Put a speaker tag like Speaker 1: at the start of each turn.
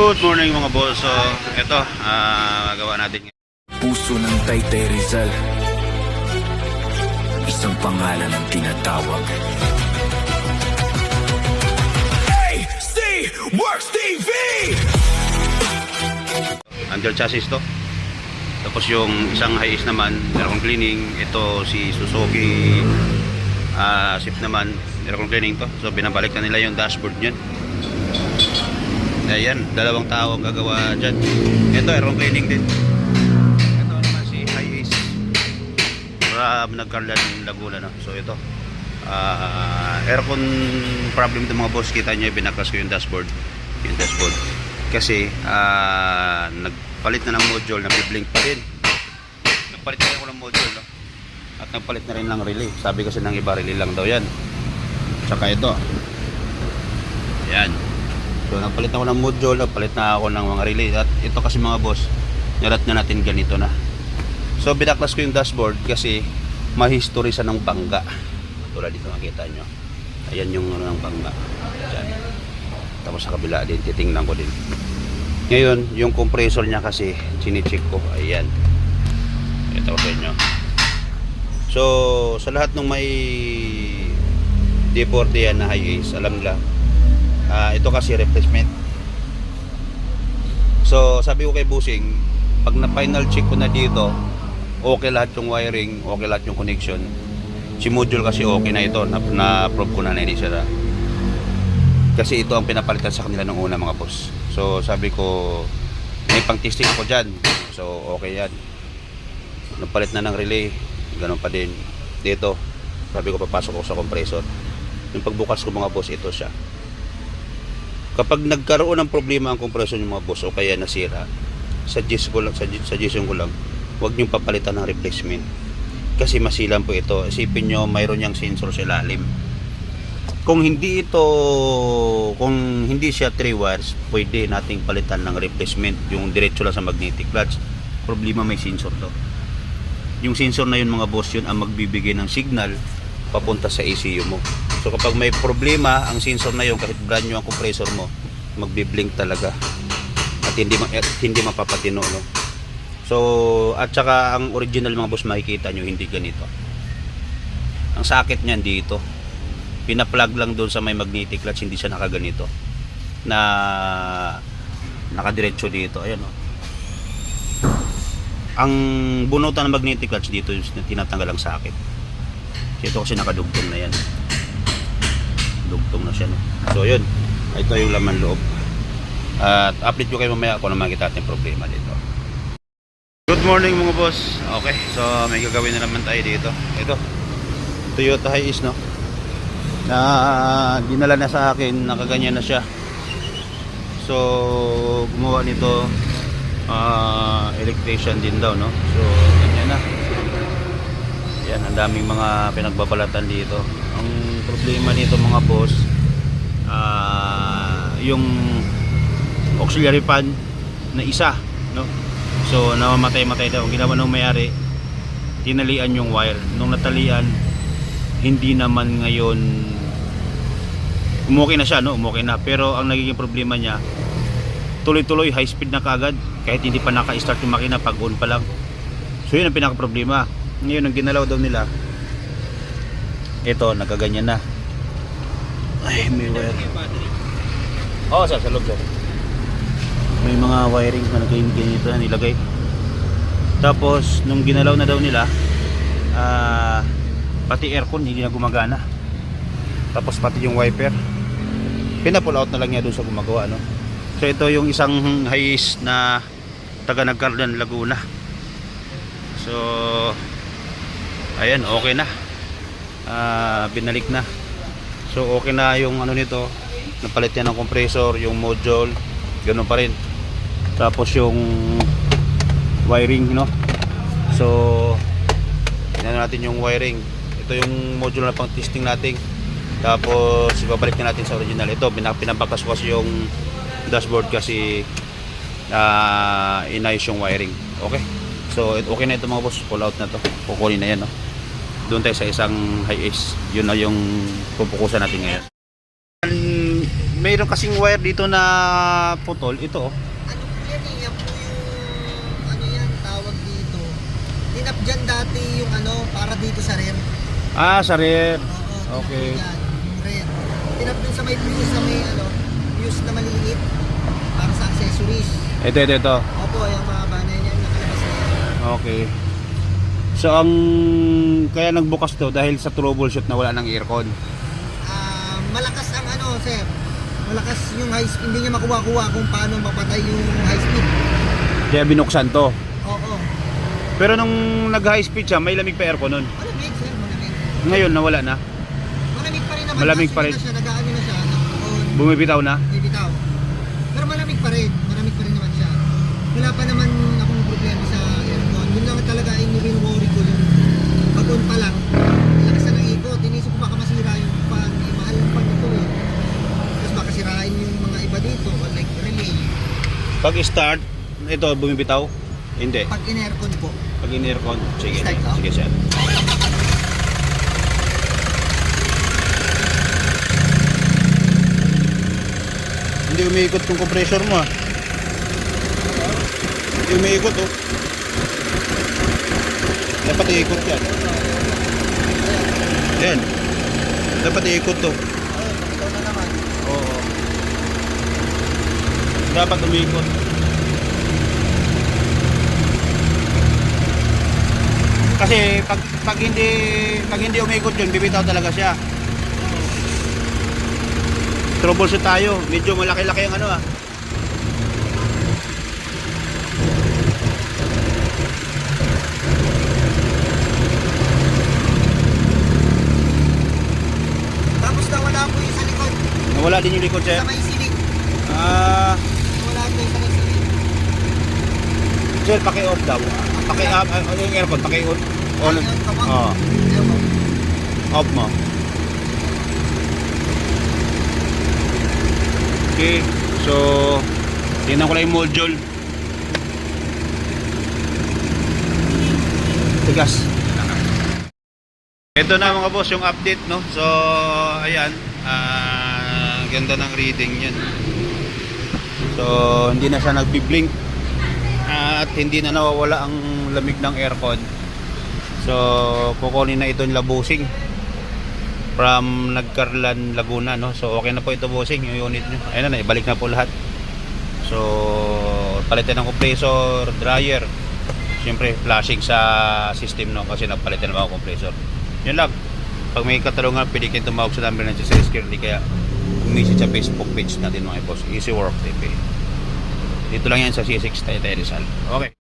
Speaker 1: Good morning mga boss. So, ito, magawa natin.
Speaker 2: Puso ng Taytay Rizal, isang pangalan ang tinatawag. AC Works TV!
Speaker 1: Under chassis to. Tapos yung isang high-ace naman, aircon cleaning. Ito si Suzuki Swift naman, aircon cleaning to. So binabalik na nila yung dashboard niyan. Ayan, dalawang tao ang gagawa dyan. Ito, aircon cleaning din. Ito naman si High-Ace from Nagcarlan, Laguna, no? So ito, aircon problem ng mga boss. Kita nyo, binaklas ko yung dashboard. Kasi nagpalit na ng module, nag-blink pa din. Nagpalit na rin ako ng module, no? At nagpalit na rin ng relay. Sabi kasi ng iba, relay lang daw yan. Tsaka ito, ayan. So nagpalit ako ng module, nagpalit na ako ng mga relay. At ito kasi mga boss, nirat na natin ganito na. So binaklas ko yung dashboard kasi ma-history sa ng bangga. Tulad dito makita nyo. Ayan yung ng bangga. Diyan. Tapos sa kabila din, titingnan ko din. Ngayon, yung compressor niya kasi chine-check ko. Ayan. Ito ko sa inyo. So sa lahat ng may D40 yan na high-ace, alam nila, ito kasi replacement. So sabi ko kay Busing, pag na final check ko na dito, okay lahat yung wiring, okay lahat yung connection. Si module kasi okay na ito, na-prove ko na hindi siya. Kasi ito ang pinapalitan sa kanila nung una mga boss. So sabi ko, may pang testing ako dyan. So okay yan. Napalit na ng relay, ganun pa din. Dito, sabi ko papasok ko sa compressor. Yung pagbukas ko mga boss, ito siya. Kapag nagkaroon ng problema ang compressor ng mga boss o kaya nasira, suggestion ko lang, huwag niyong papalitan ng replacement. Kasi masilan po ito. Isipin nyo, mayroon niyang sensor sa ilalim. Kung hindi siya 3 wires, pwede nating palitan ng replacement. Yung diretso lang sa magnetic clutch. Problema, may sensor to. Yung sensor na yun mga boss, yun ang magbibigay ng signal papunta sa ECU mo. So kapag may problema ang sensor na yun, kahit brand new ang compressor mo, magbi-blink talaga at hindi mapapatino, no? So at saka ang original mga boss, makikita nyo hindi ganito. Ang sakit niyan dito, pina-plug lang doon sa may magnetic clutch, hindi siya nakaganito na nakadiretso dito. Ayan, no? Ang bunutan ng magnetic clutch dito yung tinatanggal ang sakit. Ito kasi nakadugtong na yan. Dugtong na siya, no? So yun, ito yung laman loob. At update ko kayo mamaya kung ano makikita natin problema dito. Good morning mga boss. Okay, so may gagawin na naman tayo dito. Ito, Toyota Hiace, no? Na dinala na sa akin, nakaganyan na siya. So gumawa nito electrician din daw, no? So ganyan na. Yan, ang daming mga pinagbabalatan dito. Ang problema nito mga boss, yung auxiliary fan na isa, no? So namamatay daw. Ang ginawa ng may-ari, tinalian yung wire. Nung natalian, hindi naman ngayon umukay na siya, no? Umukay na. Pero ang nagiging problema niya, tuloy-tuloy high speed na kaagad kahit hindi pa naka-start yung makina, pag on pa lang. So yun ang pinaka-problema. Ngayon ang ginalaw daw nila, ito nakaganyan na. Ay, may wire. Oo, sa loob sir. May mga wiring na ganito na nilagay. Tapos nung ginalaw na daw nila, pati aircon hindi na gumagana. Tapos pati yung wiper, pina-pull out na lang niya doon sa gumagawa, no? So ito yung isang Hiace na taga Nagcarlan, Laguna. So ayan, okay na. Binalik na. So okay na yung ano nito. Napalit niya ng compressor, yung module, ganoon pa rin. Tapos yung wiring, no? So tingnan natin yung wiring. Ito yung module na pang testing natin. Tapos ibabalik na natin sa original. Ito, pinabakas ko kasi yung dashboard kasi inayos yung wiring. Okay. So okay na ito mga boss. Pull out na to. Kukunin na yan, no? Doon tayo sa isang Hiace. Yun na yung pupukusan natin ngayon. mayroon kasing wire dito na putol. Ito oh.
Speaker 3: Ano po yan eh, yan po yung, ano yan, tawag dito. Tinap dyan dati yung ano, para dito sa rear.
Speaker 1: Ah, sa rear.
Speaker 3: Oo,
Speaker 1: Okay.
Speaker 3: tinap dyan, yung rear. Tinap dun sa may fuse na may ano, fuse na maliit, para sa accessories.
Speaker 1: Ito.
Speaker 3: Opo, yung mga banay niyan, nakalabas na yan.
Speaker 1: Okay. So, ang kaya nagbukas to dahil sa troubleshoot na wala ng aircon.
Speaker 3: Malakas ang ano, sir. Malakas yung high speed, hindi niya makuha-kuha kung paano mapatay yung high speed.
Speaker 1: Kaya binuksan to.
Speaker 3: Oo.
Speaker 1: Pero nung nag-high speed siya, may lamig pa aircon nun.
Speaker 3: Malamig, sir, malamig.
Speaker 1: Ngayon, nawala na.
Speaker 3: Malamig pa rin naman.
Speaker 1: Malamig pa rin.
Speaker 3: Siya, nag-aano na siya. Nag-on,
Speaker 1: Bumibitaw na.
Speaker 3: may bitaw. Pero malamig pa rin. Malamig pa rin naman siya. Wala pa naman akong problema sa aircon. Yun lang talaga yung win-worry ko yung pag-on pa lang. Lakas na ng ikot. Inisip ko baka masira yung fan. Eh, mahal yung fan ito eh. Tapos baka sirain yung mga iba dito. Like relay.
Speaker 1: Pag start, ito bumibitaw. Hindi.
Speaker 3: Pag in-aircon po.
Speaker 1: Pag in-aircon, sige.
Speaker 3: Start to?
Speaker 1: Sige, sir. Hindi umiikot yung compressor mo ah. Hindi umiikot oh. Dapat iikot yan. Yan. Dapat iikot to.
Speaker 3: Ito na naman.
Speaker 1: Oo. Dapat umiikot. Kasi pag hindi umiikot yun, bibitaw talaga siya. Troubleshoot tayo. Medyo malaki-laki ang ano ah.
Speaker 3: Tapos nawala po yung sa likod.
Speaker 1: Nawala din yung likod, sir.
Speaker 3: Sa may silig.
Speaker 1: Ah,
Speaker 3: Nawala po yung sa may silig.
Speaker 1: sir, paki-off daw. Yung aircon, paki-on. On.
Speaker 3: Ayun, come on.
Speaker 1: Oo.
Speaker 3: Ayun po.
Speaker 1: Off mo. Okay. So, tingnan ko lang yung module. Tigas. Ito na mga boss yung update, no? So, ayan. Ganda ng reading yan. So, hindi na siya nagbi-blink. At hindi na nawawala ang lamig ng aircon. So, kukunin na ito yung labusing from Nagcarlan, Laguna, no? So, okay na po ito, bossing, yung unit nyo. Ayun na, ibalik na po lahat. So, palitan ng compressor, dryer. Siyempre, flashing sa system, no? Kasi napalitan na ako compressor. Yun lang. Pag may katalungan, pwede kayo tumawag sa number natin sa screen. Kaya, message sa Facebook page natin, mga boss. Easy Work TV. Dito lang yan sa C6 Taytay Rizal. Okay.